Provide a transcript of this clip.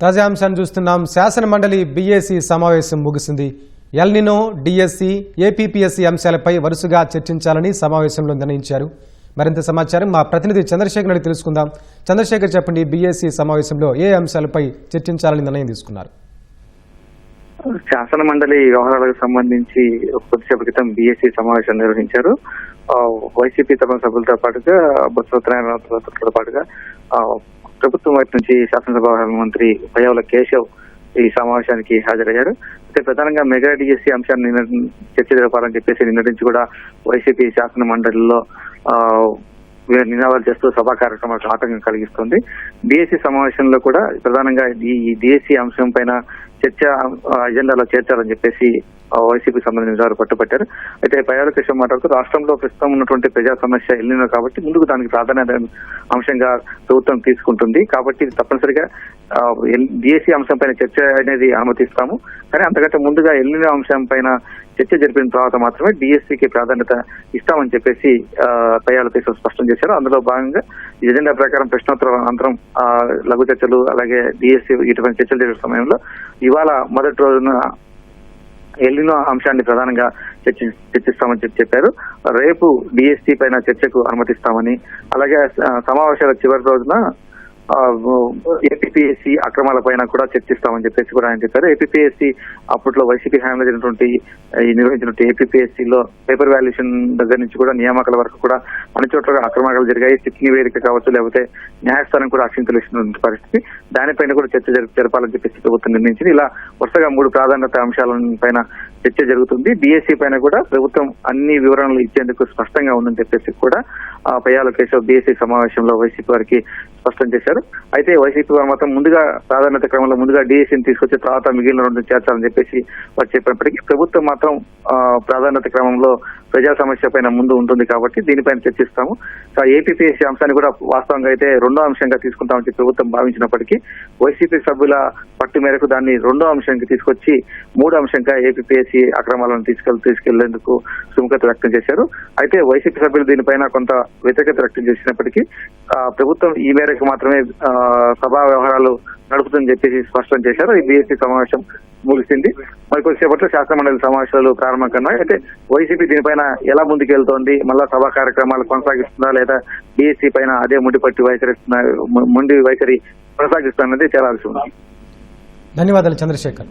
తాజా అంశాన్ని చూస్తున్నాం. శాసన మండలి బీఏసీ సమావేశం ముగిసింది. ఎల్నినో, డిఎస్సి, ఏపీపీఎస్సీ అంశాలపై వరుసగా చర్చించాలని సమావేశంలో నిర్ణయించారు. మరింత సమాచారం మా ప్రతినిధి చంద్రశేఖర్ అడిగి తెలుసుకుందాం. చంద్రశేఖర్, చెప్పండి, బీఏసీ సమావేశంలో ఏ అంశాలపై చర్చించాలని నిర్ణయం తీసుకున్నారు? శాసన మండలి వ్యవహారాలకు సంబంధించి కొద్దిసేపు క్రితం బీఏసీ సమావేశం నిర్వహించారు. వైసీపీ తరఫున సభ్యులతో పాటుగా బొత్స సత్యనారాయణతో పాటుగా ప్రభుత్వం వైపు నుంచి శాసనసభ మంత్రి పయ్యావుల కేశవ్ ఈ సమావేశానికి హాజరయ్యారు. అయితే ప్రధానంగా మెగా డిఎస్సీ అంశాన్ని చర్చ జరపాలని చెప్పేసి నిన్నటి నుంచి కూడా వైసీపీ శాసన మండలిలో నినాదాలు చేస్తూ సభా కార్యక్రమాలకు ఆటంకం కలిగిస్తుంది. డిఎస్సీ సమావేశంలో కూడా ప్రధానంగా ఈ డిఎస్సీ అంశం పైన చర్చ అజెండాలో చేర్చాలని చెప్పేసి వైసీపీ సంబంధించిన వారు పట్టుబట్టారు. అయితే పయ్యావుల కేశవ్ మాట్లాడుతూ రాష్ట్రంలో ప్రస్తుతం ఉన్నటువంటి ప్రజా సమస్య ఎల్నినో కాబట్టి ముందుకు దానికి ప్రాధాన్యత అంశంగా ప్రభుత్వం తీసుకుంటుంది. కాబట్టి తప్పనిసరిగా డిఎస్సీ అంశం పైన చర్చ అనేది అనుమతిస్తాము. కానీ అంతకంటే ముందుగా ఎల్నినో అంశం పైన చర్చ జరిపిన తర్వాత మాత్రమే డిఎస్సీకి ప్రాధాన్యత ఇస్తామని చెప్పేసి పయ్యావుల కేశవ్ స్పష్టం చేశారు. అందులో భాగంగా ఎజెండా ప్రకారం ప్రశ్నోత్తరాల అనంతరం లఘు చర్చలు అలాగే డిఎస్సీ ఇటువంటి చర్చలు జరిగే సమయంలో ఇవాళ మొదటి రోజున ఎల్నినో అంశాన్ని ప్రధానంగా చర్చిస్తామని చెప్పారు. రేపు డిఎస్సీ పైన చర్చకు అనుమతిస్తామని, అలాగే సమావేశాల చివరి రోజున ఏపీపీఎస్సీ అక్రమాల పైన కూడా చర్చిస్తామని చెప్పేసి కూడా ఆయన చెప్పారు. ఏపీపీఎస్సీ అప్పట్లో వైసీపీ హయాంలో నిర్వహించినటువంటి ఏపీపీఎస్సీలో పేపర్ వాల్యుయేషన్ దగ్గర నుంచి కూడా నియామకాల వరకు కూడా అన్ని చోట్ల అక్రమాలు జరిగాయి. సిట్టింగ్ వేదిక కావచ్చు, లేకపోతే న్యాయస్థానం కూడా అక్షింతలు ఇస్తున్న పరిస్థితి. దానిపైన కూడా చర్చ జరపాలని చెప్పేసి ప్రభుత్వం నిర్ణయించింది. ఇలా వరుసగా 3 ప్రాధాన్యత అంశాల పైన చర్చ జరుగుతుంది. డిఎస్సీ పైన కూడా ప్రభుత్వం అన్ని వివరణలు ఇచ్చేందుకు స్పష్టంగా ఉందని చెప్పేసి కూడా పయ్యావుల కేశవ్ బీఎస్సీ సమావేశంలో వైసీపీ వారికి స్పష్టం చేశారు. అయితే వైసీపీ వారు మాత్రం ముందుగా ప్రాధాన్యత క్రమంలో ముందుగా డిఎస్సీని తీసుకొచ్చి తర్వాత మిగిలిన 2 చేర్చాలని చెప్పేసి వారు చెప్పినప్పటికీ ప్రభుత్వం మాత్రం ప్రాధాన్యత క్రమంలో ప్రజా సమస్య పైన ముందు ఉంటుంది కాబట్టి దీనిపైన చర్చిస్తాము. ఏపీపీఎస్సీ అంశాన్ని కూడా వాస్తవంగా అయితే 2వ అంశంగా తీసుకుంటామని చెప్పి ప్రభుత్వం భావించినప్పటికీ వైసీపీ సభ్యుల పట్టు మేరకు దాన్ని 2వ అంశానికి తీసుకొచ్చి 3వ అంశంగా ఏపీపీఎస్సీ అక్రమాలను తీసుకెళ్లేందుకు సుముఖత వ్యక్తం చేశారు. అయితే వైసీపీ సభ్యులు దీనిపైన కొంత వ్యతిరేకత వ్యక్తం చేసినప్పటికీ ప్రభుత్వం ఈ మేరకు మాత్రమే సభా వ్యవహారాలు నడుపుతుందని చెప్పేసి స్పష్టం చేశారు. ఈ బీఎస్సీ సమావేశం ముగిసింది. మరి కొద్దిసేపట్లో శాసన మండలి సమావేశాలు ప్రారంభం కన్నా అయితే వైసీపీ దీనిపైన ఎలా ముందుకెళ్తోంది, మళ్ళా సభా కార్యక్రమాలు కొనసాగిస్తుందా లేదా బీఎస్సీ పైన అదే మొండి వైఖరి కొనసాగిస్తుందనేది తేలాల్సి ఉంది. ధన్యవాదాలు చంద్రశేఖర్.